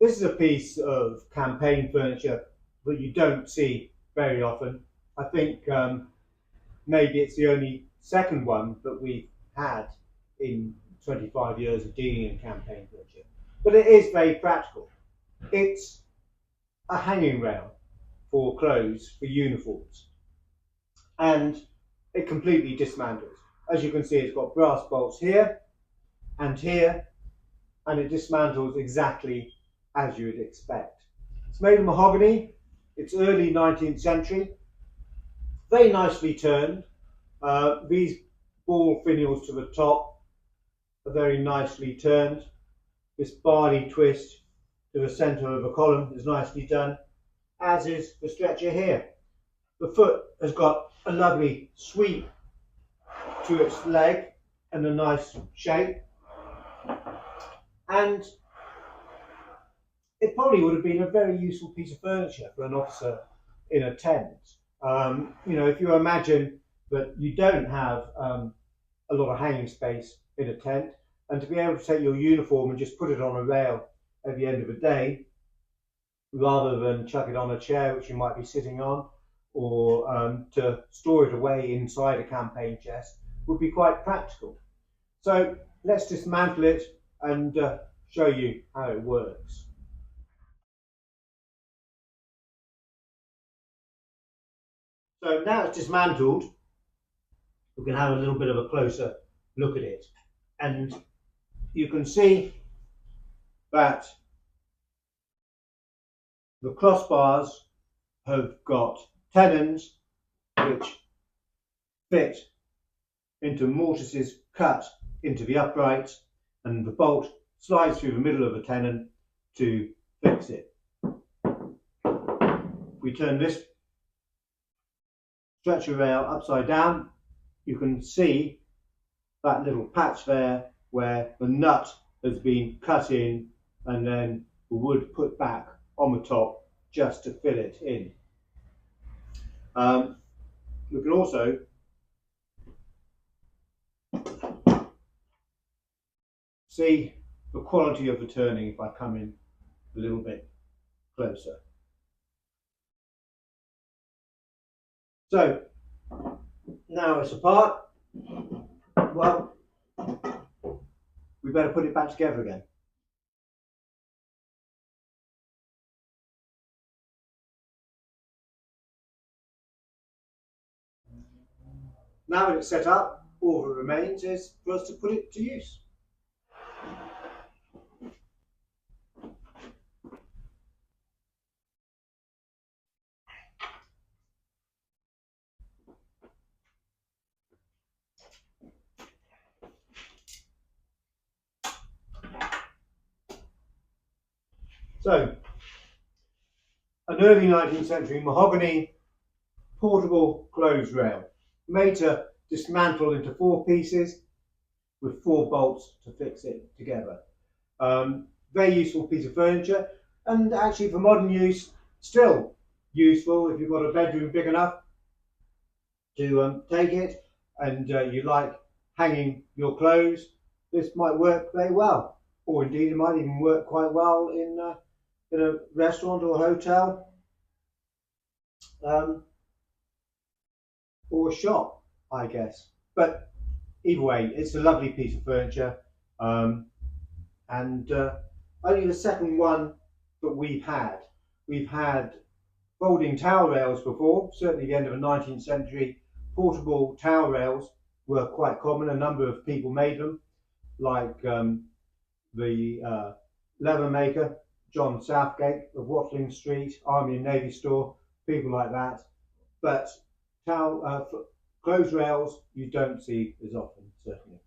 This is a piece of campaign furniture that you don't see very often. I think maybe it's the only second one that we've had in 25 years of dealing in campaign furniture. But it is very practical. It's a hanging rail for clothes, for uniforms. And it completely dismantles. As you can see, it's got brass bolts here, and it dismantles exactly as you would expect. It's made of mahogany. It's early 19th century. Very nicely turned. These ball finials to the top are very nicely turned. This barley twist to the centre of the column is nicely done, as is the stretcher here. The foot has got a lovely sweep to its leg and a nice shape. And it probably would have been a very useful piece of furniture for an officer in a tent. If you imagine that you don't have a lot of hanging space in a tent, and to be able to take your uniform and just put it on a rail at the end of the day, rather than chuck it on a chair which you might be sitting on, or to store it away inside a campaign chest, would be quite practical. So let's dismantle it and show you how it works. So now it's dismantled, we can have a little bit of a closer look at it. And you can see that the crossbars have got tenons which fit into mortises cut into the uprights, and the bolt slides through the middle of the tenon to fix it. We turn this stretcher rail upside down. You can see that little patch there where the nut has been cut in and then the wood put back on the top just to fill it in. You can also see the quality of the turning if I come in a little bit closer. So now it's apart. Well, we better put it back together again. Now that it's set up, all that remains is for us to put it to use. So, an early 19th century mahogany portable clothes rail, made to dismantle into 4 pieces with 4 bolts to fix it together. Very useful piece of furniture, and actually for modern use, still useful if you've got a bedroom big enough to take it and you like hanging your clothes. This might work very well, or indeed it might even work quite well in a restaurant or a hotel, or a shop, I guess. But either way, it's a lovely piece of furniture, and only the second one that we've had. We've had folding towel rails before, certainly the end of the 19th century. Portable towel rails were quite common. A number of people made them, like the leather maker John Southgate of Watling Street, Army and Navy Store, people like that. But clothes rails you don't see as often, certainly.